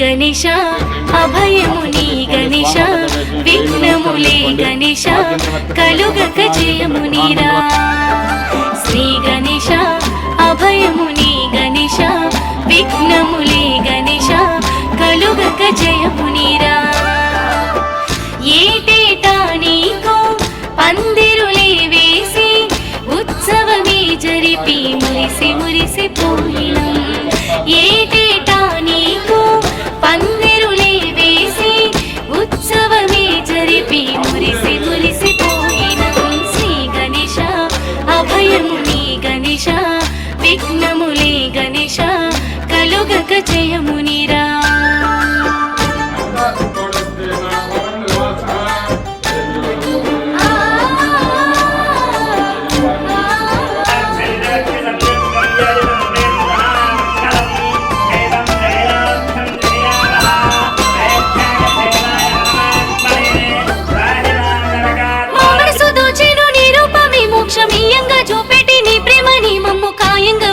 గణేశ అభయముని గణేశ విఘ్నములే గణేశ కలుగక జయమునిరా శ్రీ గణేశ అభయముని గణేశ విఘ్నములే గణేశ కలుగక జయమునిరా ఏటేటా నీకు పందిరులే వేసి ఉత్సవమే జరిపి మురిసి మురిసిపోయినం ఏటేటా నీకు పందిరులే వేసి ఉత్సవమే జరిపి మురిసి మురిసిపోయినం శ్రీ గణేశ అభయముని గణేశ విఘ్నములే గణేశ కలుగక జయమునిరా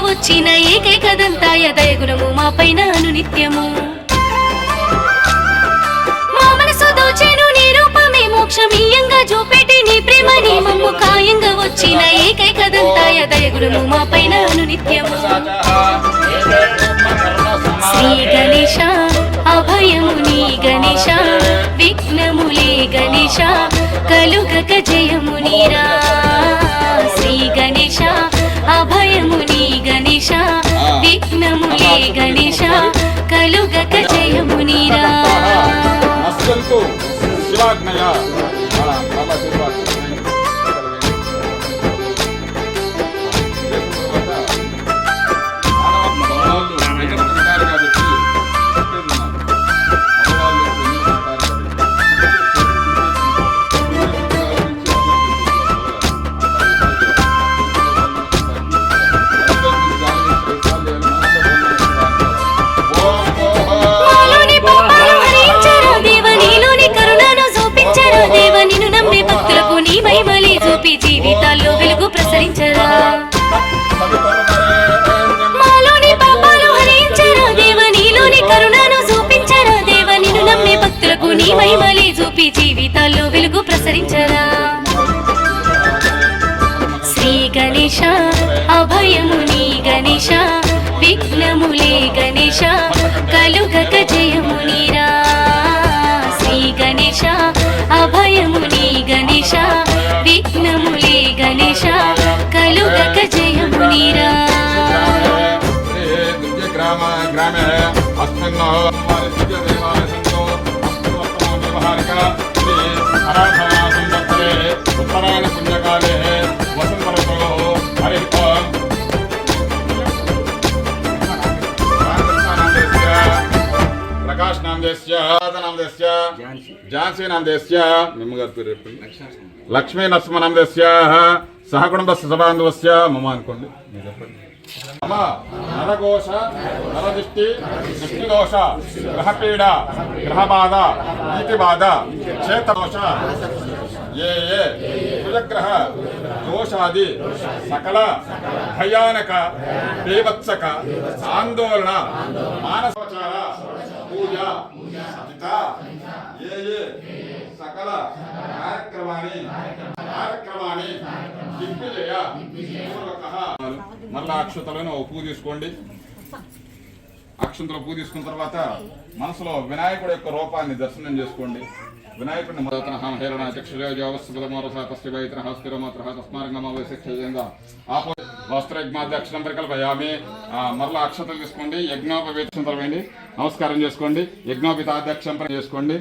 వచ్చిన ఏకైక దంతాయ దయగుణము మా పైన అనునిత్యము మా మనసు దోచెను నీ రూపమే మోక్షమీయంగా చూపెట్టి నీ ప్రేమ నీ మమ్ము కాయంగా వచ్చిన ఏకైక దంతాయ దయగుణము మా పైన అనునిత్యము శ్రీ గణేశ అభయముని గణేశ విఘ్నములే గణేశ కలుగక జయమునిరా శ్రీ గణేశ అభయముని గణేశ విఘ్నములే గణేశ కలుగక జయమునిరా జీవితాల్లో వెలుగు ప్రసరించరా మాలోని పాపాలు హరించరా దేవ నీలోని కరుణను చూపించరా దేవ నిన్ను నమ్మే భక్తులకు నీ మహిమలే చూపి జీవితాల్లో వెలుగు ప్రసరించరా శ్రీ గణేశ అభయముని గణేశ విఘ్నములే గణేశ కలుగక జయమునిరా శ్రీ గణేశ అభయముని గణేశ విఘ్నములే గణేశ కలుగక జయమునిరా గ్రామే అస్మిన్నో ఉత్తరాయణ పుణ్యకాలే వసంతఋతులో హరి ప్రకాష్ నామదేశ్య నామదేశ్య ఝాన్సీ నామదేశ్య మిమ్మగారి పేరు లక్ష్మీ నరసింహ నామదేశ్య సహకుటుంబస్య సబాంధవస్య మమ అనుకోండి మీరు చెప్పండి నరఘోష నరదిష్టి దృష్టిదోష గ్రహపీడ గ్రహబాధ నీతిబాధ క్షేత్రదోష ఏ కుజగ్రహ దోషాది సకల భయానక బీభత్సక ఆందోళన మానసోచార పూజ ఏ సకల కార్యక్రమాన్ని దిగ్విజయ మళ్ళా అక్షతలను పూ తీసుకోండి. అక్షంతలు పూ తీసుకున్న తర్వాత మనసులో వినాయకుడి యొక్క రూపాన్ని దర్శనం చేసుకోండి. వినాయకుడిని వస్త్రయజ్ఞాధ్యక్షం పరికల్పయామి. మరలా అక్షతలు తీసుకోండి. యజ్ఞోపవేక్షం వేయండి. నమస్కారం చేసుకోండి. యజ్ఞోపితాధ్యక్షం చేసుకోండి.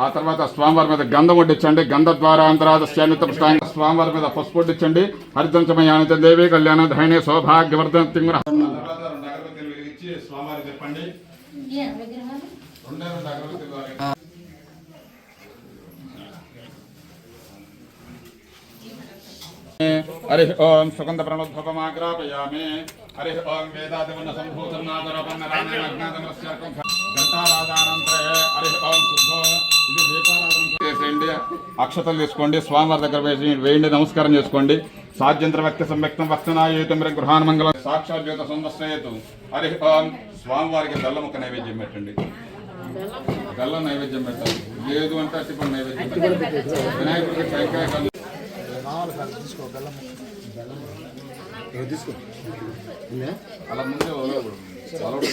ఆ తర్వాత స్వామివారి మీద గంధం వడ్డించండి. గంధ ద్వారా అంతరాధస్యాన్విత పుష్టాంగ స్వామివారి మీద పసుపు వడ్డించండి. హరితంచమయానిత దేవి కళ్యాణ ధైర్య సౌభాగ్యవర్ధన తింగుర స్వామివారి చెప్పండి. హరి ఓం సుగంధ ప్రణోద్భవమాగ్రాపయామి. హరి ఓం వేదాదివన్న సంభూతం నాదరపన్న రామజ్ఞాతమస్యర్కం ఘంటారాధానంతరే హరి ఓం శుద్ధో. ఇది దీపారాధన చేసేయండి. అక్షతలు తీసుకోండి. స్వామివారి దగ్గర వేయండి. నమస్కారం చేసుకోండి. సాధ్యంత్ర వ్యక్తి సంవ్యక్తం వక్తనాయేతం గృహాన్ మంగళం సాక్షాత్ జ్యోత సంవత్సరేతు. హరి ఓం స్వామివారికి బెల్లం ఒక నైవేద్యం పెట్టండి. బెల్లం నైవేద్యం పెట్టాలి. లేదు అంటే అట్టిపండు నైవేద్యం పెట్టాలి. వినాయకుడికి టెంకాయ కళ్ళు అలా ముందే కాకపోతే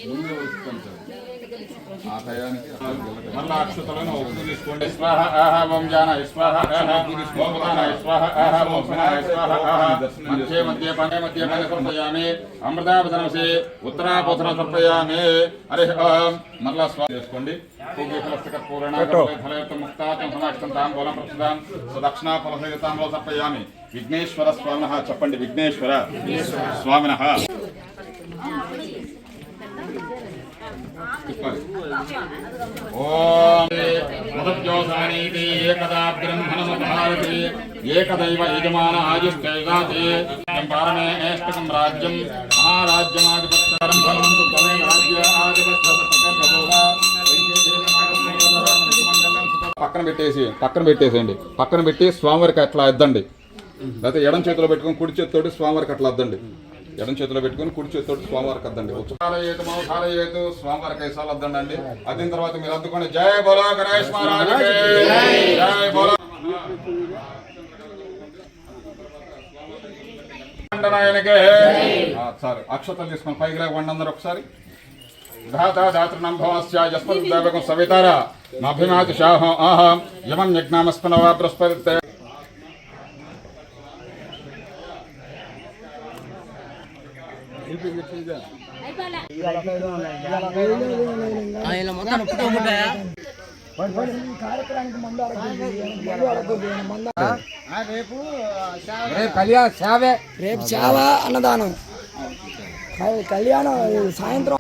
ముందే వస్తుంది ఆ టయానికి మళ్ళీ అక్షతలను ఉప్పు తీసుకోండి. స్వాహ ఆహా ఓం జాన స్వాహ ఆహా ఓం ప్రాణ స్వాహ ఆహా ఓం వినాయ స్వాహ ఆహా మధ్య మధ్య పనే మధ్య పనే సమర్పయామి. అమృతావతనసి ఉత్తరాపోతన సమర్పయామి. హరి ఓం. మళ్ళా స్వాహ చేసుకోండి. సమర్పయామి. విఘ్నేశ్వర స్వామినః చెప్పండి. విఘ్నేశ్వర స్వామినః ఓం మదజ్యోసానీతి ఏకదా బ్రహ్మణమధారతి ఏకదైవ యజమాన ఆయుష్కైగాతి పారమేష్టకం రాజ్యం మహారాజ్యమాధిపత్యరం భవంతు త్వమేవ రాజ్య పక్కన పెట్టేసేయండి. పక్కన పెట్టి స్వామివారికి అట్లా ఎద్దండి. లేకపోతే ఎడం చేతిలో పెట్టుకొని కుడి చేతితోటి స్వామివారికి అట్లా అద్దండి. ఎడం చేతిలో పెట్టుకొని కుడి చేతితోటి స్వామివారికి అద్దండి. ఉచ్చారయేతు మౌఖారయేతు స్వామివారికి ఐసాలు అద్దండి అండి. అద్దిన తర్వాత మీరు అద్దుకోండి. జై బోలో గణేష్ మహారాజ్ జై బోలో. సార్ అక్షతలు తీసుకొని పైకి లేవండి అందరు ఒకసారి. ధాతాతృణంభవస్యాస్మద్దేవకం సవితార నాభిమాతి శాహం ఆహం యమం యజ్ఞామస్పనవా బృహస్పతి. రేపు సేవ అన్నదానం కళ్యాణం సాయంత్రం.